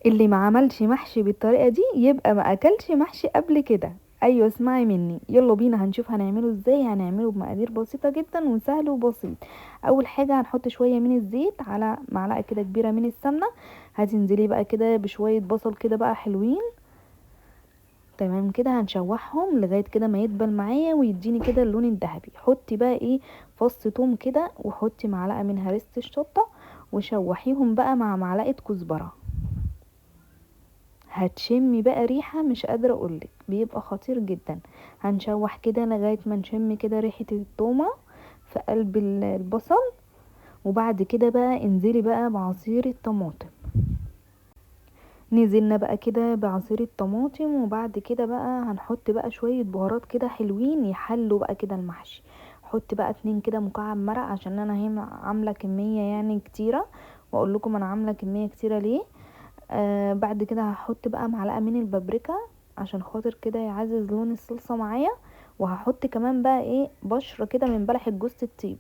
اللي ما عملش محشي بالطريقة دي يبقى ما اكلش محشي قبل كده. ايوه اسمعي مني، يلا بينا هنشوف هنعمله ازاي. هنعمله بمقادير بسيطة جدا وسهل وبسيط. اول حاجة هنحط شوية من الزيت على معلقة كده كبيرة من السمنة. هتنزلي بقى كده بشوية بصل كده بقى حلوين. تمام كده هنشوحهم لغاية كده ما يدبل معايا ويديني كده اللون الذهبي. حطي بقى ايه، فص توم كده، وحطي معلقة من هريسة الشطة، وشوحيهم بقى مع معلقة كزبرة. هتشمي بقى ريحة مش قادرة اقولك، بيبقى خطير جدا. هنشوح كده لغاية ما نشم كده ريحة التومة في قلب البصل. وبعد كده بقى انزلي بقى بعصير الطماطم. نزلنا بقى كده بعصير الطماطم، وبعد كده بقى هنحط بقى شوية بهارات كده حلوين يحلوا بقى كده المحشي. حط بقى 2 كده مكعب مرق، عشان انا هنا عاملة كمية يعني كتيرة، واقول لكم انا عاملة كمية كتيرة ليه. بعد كده هحط بقى معلقة من البابريكا، عشان خاطر كده يعزز لون الصلصة معايا. وهحط كمان بقى ايه بشرة كده من بلح الجوز الطيب،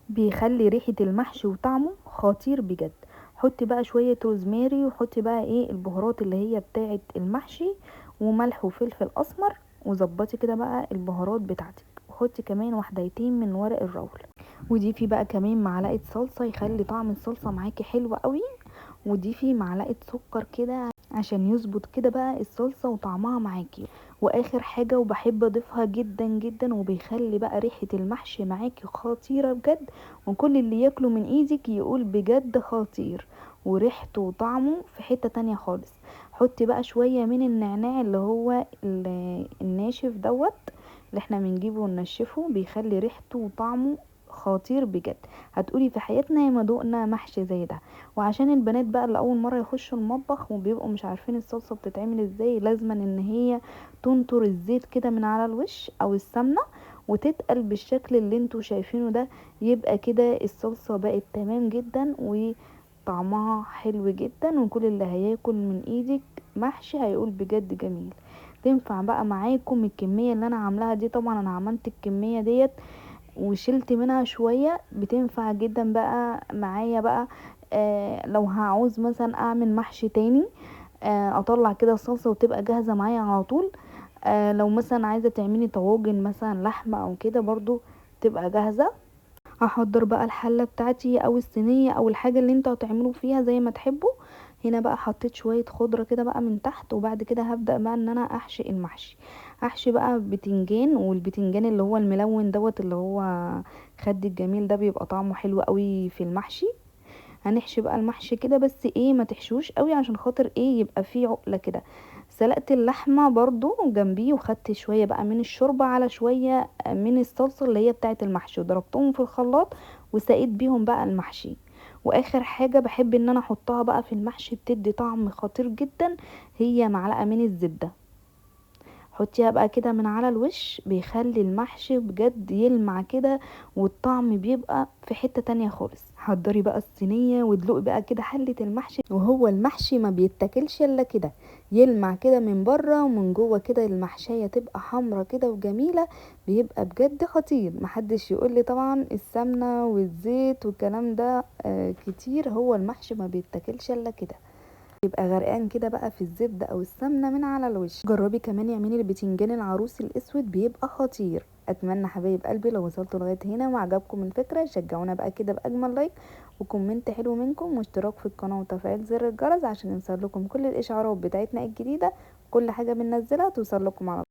بيخلي ريحة المحشي وطعمه خطير بجد. حطي بقى شوية روزماري، وحطي بقى ايه البهارات اللي هي بتاعة المحشي، وملح وفلفل اسمر. وظبطي كده بقى البهارات بتاعتك، وحطي كمان وحدتين من ورق الرول. وضيفي بقى كمان معلقة صلصة يخلي طعم الصلصة معاكي حلو قوي. وضيفي معلقة سكر كده عشان يظبط كده بقى الصلصة وطعمها معاكي. واخر حاجة وبحب اضيفها جدا جدا، وبيخلي بقى ريحة المحشي معاكي خطيرة بجد، وكل اللي ياكله من ايدك يقول بجد خطير، وريحته وطعمه في حتة تانية خالص. حطي بقى شوية من النعناع اللي هو الناشف دوت، اللي احنا بنجيبه وننشفه، بيخلي ريحته وطعمه خطير بجد. هتقولي في حياتنا يا ما دقنا محشي زي ده. وعشان البنات بقى اللي اول مره يخشوا المطبخ وبيبقوا مش عارفين الصلصه بتتعمل ازاي، لازما ان هي تنطر الزيت كده من على الوش او السمنه، وتتقل بالشكل اللي انتوا شايفينه ده. يبقى كده الصلصه بقت تمام جدا وطعمها حلو جدا، وكل اللي هياكل من ايدك محشي هيقول بجد جميل. تنفع بقى معاكم الكميه اللي انا عاملاها دي. طبعا انا عملت الكميه ديت وشلت منها شوية، بتنفع جدا بقى معايا بقى. لو هعوز مثلا اعمل محشي تاني، اطلع كده الصلصة وتبقى جاهزة معايا على طول. لو مثلا عايزة تعملي طواجن مثلا لحمة او كده برضو تبقى جاهزة. هحضر بقى الحلة بتاعتي او الصينية او الحاجة اللي انتوا هتعملوا فيها زي ما تحبوا. هنا بقى حطيت شوية خضرة كده بقى من تحت، وبعد كده هبدأ بقى ان انا احشي المحشي. احشي بقى بتنجان، والبتنجان اللي هو الملون دوت اللي هو خد الجميل ده، بيبقى طعمه حلو قوي في المحشي. هنحشي بقى المحشي كده، بس ايه ما تحشوش قوي عشان خاطر ايه يبقى فيه عقلة كده. سلقت اللحمة برضو جنبيه، وخدت شوية بقى من الشوربة على شوية من الصلصة اللي هي بتاعة المحشي، وضربتهم في الخلاط وسقيت بيهم بقى المحشي. واخر حاجة بحب ان انا احطها بقى في المحشي بتدي طعم خطير جدا، هي معلقة من الزبدة. حطيها بقى كده من على الوش، بيخلي المحشي بجد يلمع كده، والطعم بيبقى في حتة تانية خالص. حضري بقى الصينية وادلقي بقى كده حلة المحشي، وهو المحشي ما بيتاكلش الا كده، يلمع كده من بره ومن جوه كده المحشية تبقى حمرة كده وجميلة. بيبقى بجد خطير. محدش يقولي طبعا السمنة والزيت والكلام ده كتير، هو المحشي ما بيتاكلش الا كده، يبقى غرقان كده بقى في الزبدة او السمنة من على الوش. جربي كمان اعملي البتنجان العروسي الاسود، بيبقى خطير. اتمنى حبايب قلبي لو وصلتوا لغايه هنا وعجبكم الفكره شجعونا بقى كده باجمل لايك وكومنت حلو منكم، واشتراك في القناه وتفعيل زر الجرس عشان يوصل لكم كل الاشعارات بتاعتنا الجديده. كل حاجه بننزلها توصل لكم على